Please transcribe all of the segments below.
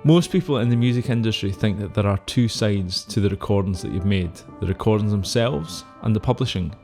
Most people in the music industry think that there are two sides to the recordings that you've made, the recordings themselves and the publishing.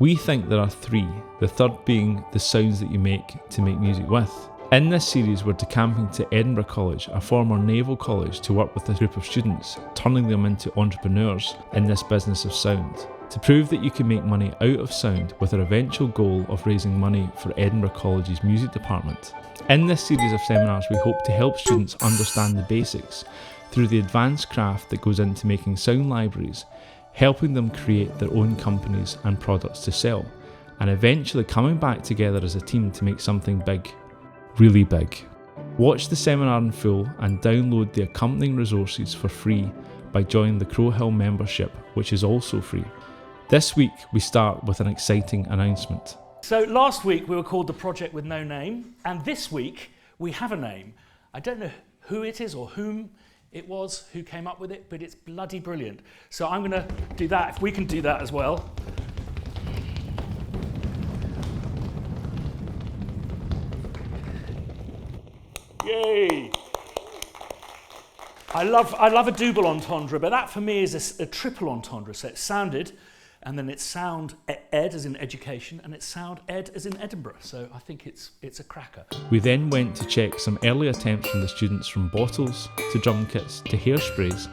We think there are three, the third being the sounds that you make to make music with. In this series, we're decamping to Edinburgh College, a former naval college, to work with a group of students, turning them into entrepreneurs in this business of sound, to prove that you can make money out of sound with our eventual goal of raising money for Edinburgh College's music department. In this series of seminars, we hope to help students understand the basics through the advanced craft that goes into making sound libraries, helping them create their own companies and products to sell, and eventually coming back together as a team to make something big, really big. Watch the seminar in full and download the accompanying resources for free by joining the Crow Hill membership, which is also free. This week, we start with an exciting announcement. So last week we were called The Project With No Name, and this week we have a name. I don't know who it is or whom it was who came up with it, but it's bloody brilliant. So I'm going to do that, if we can do that as well. Yay! I love a double entendre, but that for me is a triple entendre. So it's sounded, and then it's sound ed as in education, and it's sound ed as in Edinburgh. So I think it's a cracker. We then went to check some early attempts from the students, from bottles to drum kits to hairsprays.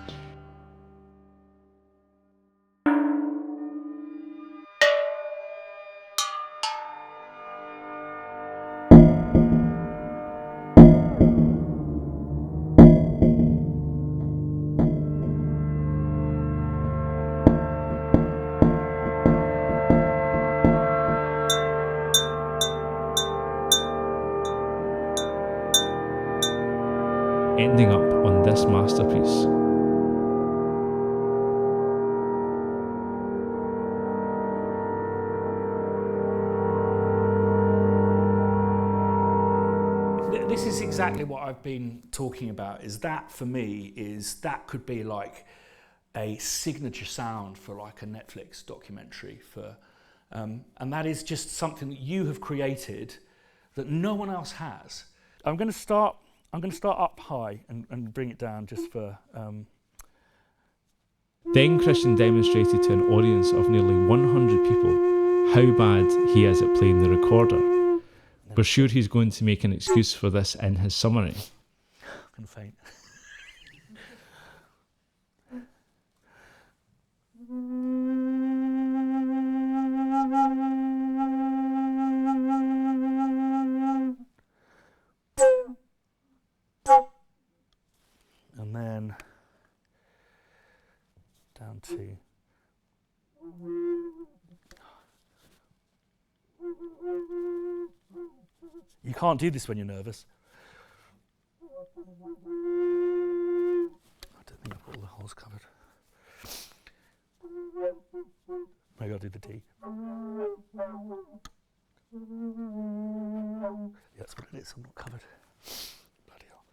Ending up on this masterpiece. This is exactly what I've been talking about, is that for me that could be like a signature sound for like a Netflix documentary and that is just something that you have created that no one else has. I'm going to start up high and bring it down just for... Then Christian demonstrated to an audience of nearly 100 people how bad he is at playing the recorder. We're sure he's going to make an excuse for this in his summary. I'm going to faint. And then down to... You can't do this when you're nervous. I don't think I've got all the holes covered. Maybe I'll do the D. Yeah, that's what it is, I'm not covered. Bloody hell.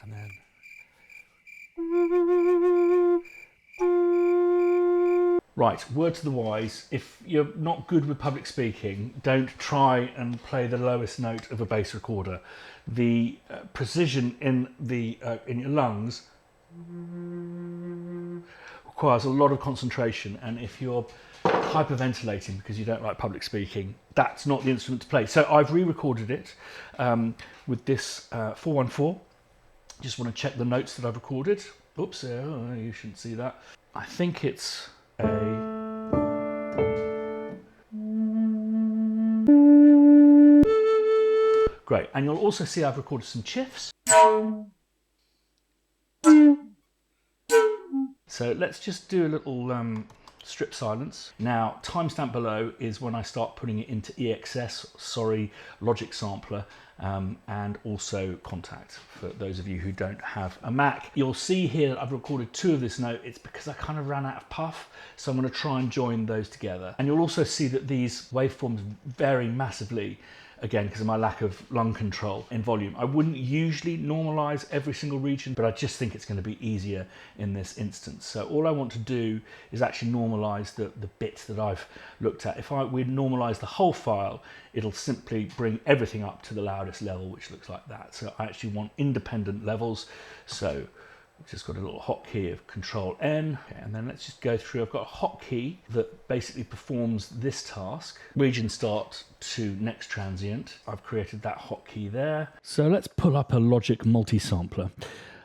And then... Right, word to the wise, if you're not good with public speaking, don't try and play the lowest note of a bass recorder. The precision in your lungs requires a lot of concentration, and if you're hyperventilating because you don't like public speaking, that's not the instrument to play. So I've re-recorded it with this 414. Just want to check the notes that I've recorded. Oops, you shouldn't see that. I think it's a... Great, and you'll also see I've recorded some chiffs. So let's just do a little strip silence. Now, timestamp below is when I start putting it into EXS, Logic Sampler, and also Kontakt, for those of you who don't have a Mac. You'll see here that I've recorded two of this note. It's because I kind of ran out of puff, so I'm going to try and join those together. And you'll also see that these waveforms vary massively again, because of my lack of lung control in volume. I wouldn't usually normalize every single region, but I just think it's going to be easier in this instance. So all I want to do is actually normalize the bits that I've looked at. If we normalize the whole file, it'll simply bring everything up to the loudest level, which looks like that. So I actually want independent levels. So I've just got a little hotkey of Control N, and then let's just go through. I've got a hotkey that basically performs this task, region start to next transient. I've created that hotkey there. So let's pull up a Logic multi-sampler.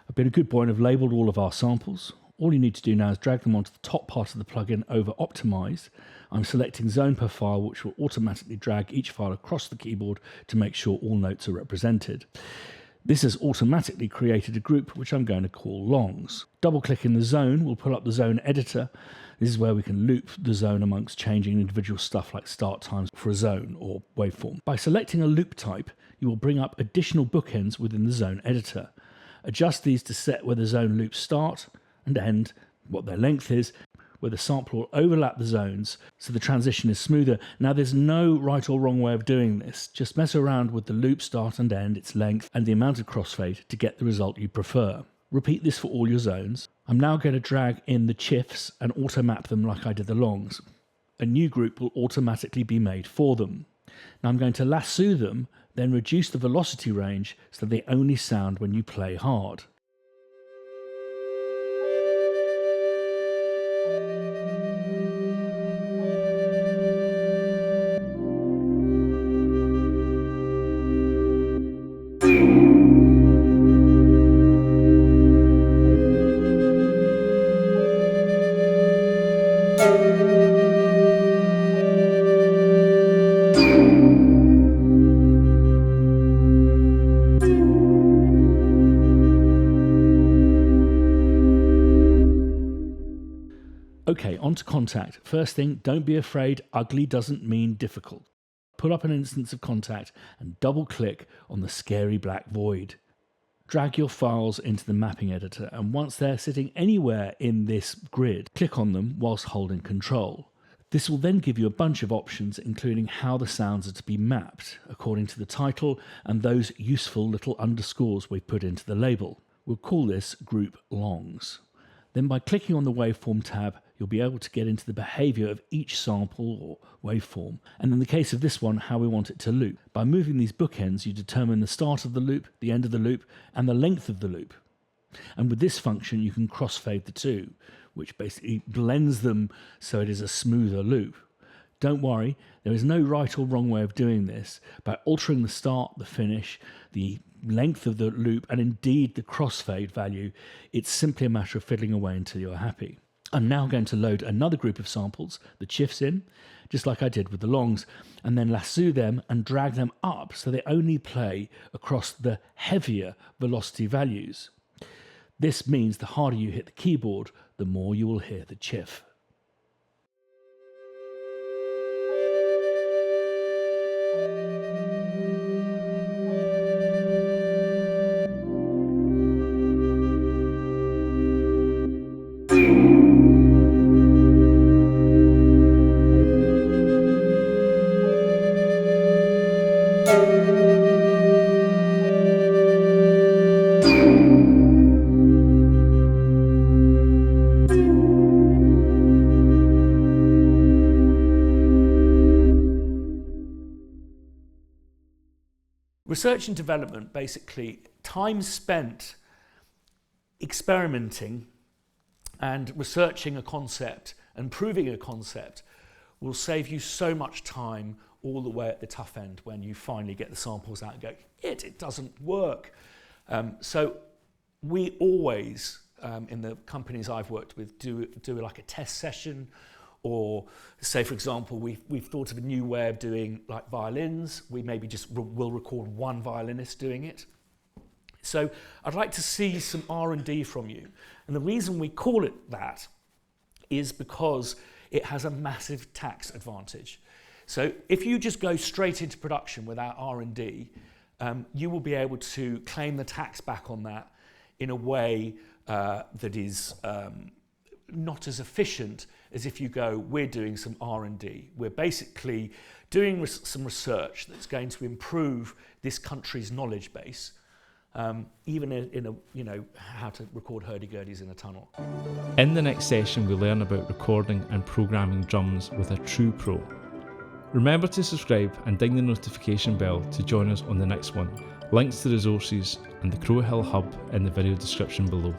I've been a good boy and have labeled all of our samples. All you need to do now is drag them onto the top part of the plugin over Optimize. I'm selecting zone per file, which will automatically drag each file across the keyboard to make sure all notes are represented. This has automatically created a group which I'm going to call longs. Double-clicking the zone will pull up the zone editor. This is where we can loop the zone amongst changing individual stuff like start times for a zone or waveform. By selecting a loop type, you will bring up additional bookends within the zone editor. Adjust these to set where the zone loops start and end, what their length is, where the sample will overlap the zones so the transition is smoother. Now there's no right or wrong way of doing this. Just mess around with the loop start and end, its length, and the amount of crossfade to get the result you prefer. Repeat this for all your zones. I'm now going to drag in the chiffs and auto-map them like I did the longs. A new group will automatically be made for them. Now I'm going to lasso them, then reduce the velocity range so they only sound when you play hard. Okay, on to Kontakt. First thing, don't be afraid, ugly doesn't mean difficult. Pull up an instance of Kontakt and double-click on the scary black void. Drag your files into the mapping editor, and once they're sitting anywhere in this grid, click on them whilst holding Control. This will then give you a bunch of options, including how the sounds are to be mapped, according to the title and those useful little underscores we've put into the label. We'll call this Group Longs. Then by clicking on the Waveform tab, you'll be able to get into the behavior of each sample or waveform, and in the case of this one, how we want it to loop. By moving these bookends, you determine the start of the loop, the end of the loop, and the length of the loop. And with this function, you can crossfade the two, which basically blends them so it is a smoother loop. Don't worry, there is no right or wrong way of doing this. By altering the start, the finish, the length of the loop, and indeed the crossfade value, it's simply a matter of fiddling away until you're happy. I'm now going to load another group of samples, the chiffs in, just like I did with the longs, and then lasso them and drag them up so they only play across the heavier velocity values. This means the harder you hit the keyboard, the more you will hear the chiff. Research and development, basically time spent experimenting and researching a concept and proving a concept, will save you so much time all the way at the tough end when you finally get the samples out and go, it doesn't work. So we always, in the companies I've worked with, do like a test session. Or say, for example, we've thought of a new way of doing like violins. We maybe just will record one violinist doing it. So I'd like to see some R&D from you. And the reason we call it that is because it has a massive tax advantage. So if you just go straight into production without R&D, you will be able to claim the tax back on that in a way that is not as efficient as if you go, we're doing some R&D. We're basically doing some research that's going to improve this country's knowledge base, even in a, how to record hurdy-gurdies in a tunnel. In the next session, we learn about recording and programming drums with a true pro. Remember to subscribe and ding the notification bell to join us on the next one. Links to resources and the Crow Hill Hub in the video description below.